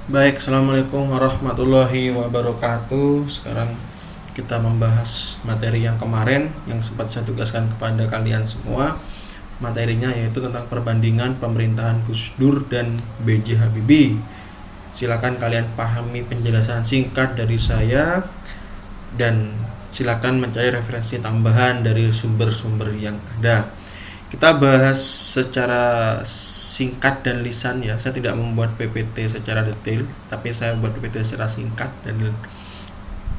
Baik, Assalamualaikum warahmatullahi wabarakatuh. Sekarang kita membahas materi yang kemarin yang sempat saya tugaskan kepada kalian semua. Materinya yaitu tentang perbandingan pemerintahan Gus Dur dan B.J. Habibie. Silakan kalian pahami penjelasan singkat dari saya dan silakan mencari referensi tambahan dari sumber-sumber yang ada. Kita bahas secara singkat dan lisan ya. Saya tidak membuat PPT secara detail, tapi saya buat PPT secara singkat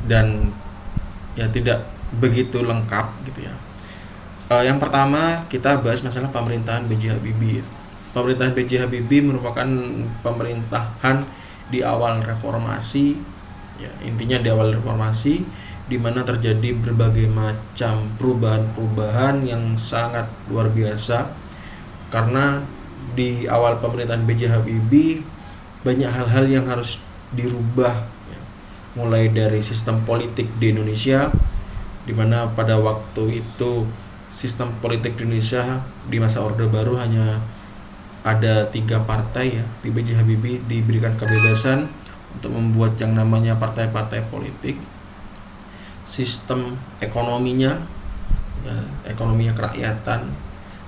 dan ya tidak begitu lengkap gitu ya. Yang pertama kita bahas masalah pemerintahan B.J. Habibie. Pemerintahan B.J. Habibie merupakan pemerintahan di awal reformasi ya, intinya di awal reformasi di mana terjadi berbagai macam perubahan-perubahan yang sangat luar biasa. Karena di awal pemerintahan B.J. Habibie banyak hal-hal yang harus dirubah ya. Mulai dari sistem politik di Indonesia, di mana pada waktu itu sistem politik di Indonesia di masa Orde Baru hanya ada 3 partai ya. Di B.J. Habibie diberikan kebebasan untuk membuat yang namanya partai-partai politik. Sistem ekonominya ya, ekonominya kerakyatan,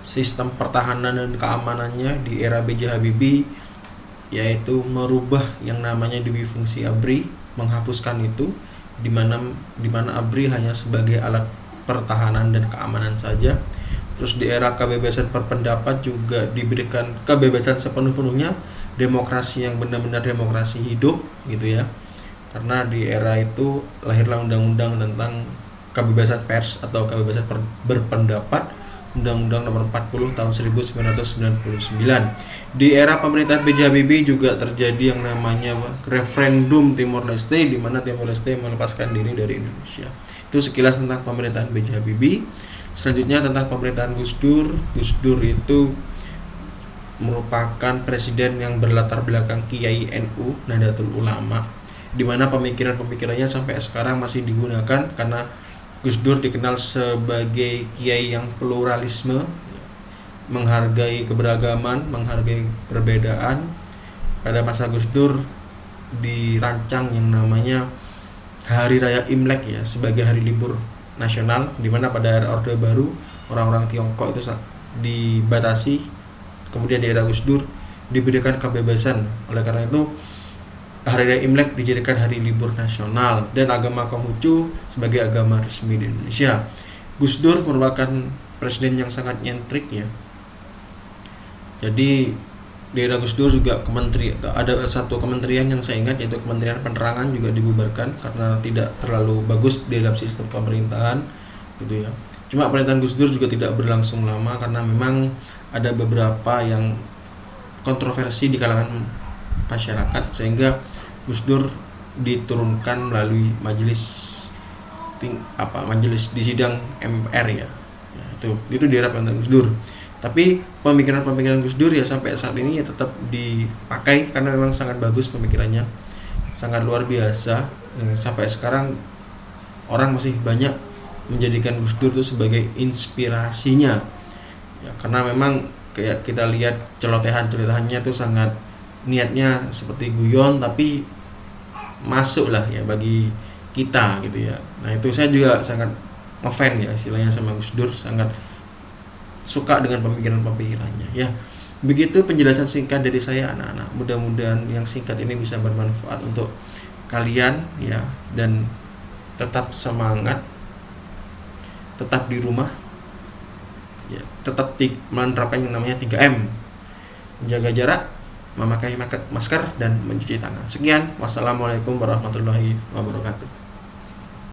sistem pertahanan dan keamanannya di era B.J. Habibie yaitu merubah yang namanya Dwi Fungsi ABRI, menghapuskan itu di mana ABRI hanya sebagai alat pertahanan dan keamanan saja. Terus di era kebebasan berpendapat juga diberikan kebebasan sepenuh-penuhnya, demokrasi yang benar-benar demokrasi hidup gitu ya. Karena di era itu lahirlah undang-undang tentang kebebasan pers atau kebebasan berpendapat, Undang-Undang Nomor 40 tahun 1999. Di era pemerintahan B.J. Habibie juga terjadi yang namanya referendum Timor Leste, di mana Timor Leste melepaskan diri dari Indonesia. Itu sekilas tentang pemerintahan B.J. Habibie. Selanjutnya tentang pemerintahan Gus Dur. Gus Dur itu merupakan presiden yang berlatar belakang Kiai NU Nahdlatul Ulama, di mana pemikiran-pemikirannya sampai sekarang masih digunakan karena Gus Dur dikenal sebagai kiai yang pluralisme, menghargai keberagaman, menghargai perbedaan. Pada masa Gus Dur dirancang yang namanya Hari Raya Imlek ya sebagai hari libur nasional, di mana pada era Orde Baru orang-orang Tiongkok itu dibatasi. Kemudian di era Gus Dur diberikan kebebasan. Oleh karena itu Hari Raya Imlek dijadikan hari libur nasional dan agama Konghucu sebagai agama resmi di Indonesia. Gus Dur merupakan presiden yang sangat nyentrik ya. Jadi di era Gus Dur juga ada satu kementerian yang saya ingat, yaitu Kementerian Penerangan juga dibubarkan karena tidak terlalu bagus di dalam sistem pemerintahan gitu ya. Cuma pemerintahan Gus Dur juga tidak berlangsung lama karena memang ada beberapa yang kontroversi di kalangan masyarakat sehingga Gus Dur diturunkan melalui majelis di sidang MPR ya. Itu di era pemerintahan Gus Dur. Tapi pemikiran Gus Dur ya sampai saat ini ya tetap dipakai karena memang sangat bagus pemikirannya, sangat luar biasa. Sampai sekarang orang masih banyak menjadikan Gus Dur itu sebagai inspirasinya ya, karena memang kayak kita lihat celotehannya itu sangat niatnya seperti guyon tapi masuk lah ya bagi kita gitu ya. Nah itu saya juga sangat ngefan ya istilahnya sama Gus Dur, sangat suka dengan pemikirannya ya. Begitu penjelasan singkat dari saya anak-anak. Mudah-mudahan yang singkat ini bisa bermanfaat untuk kalian ya, dan tetap semangat, tetap di rumah ya, tetap menerapkan yang namanya 3M, menjaga jarak, memakai masker dan mencuci tangan. Sekian, wassalamualaikum warahmatullahi wabarakatuh.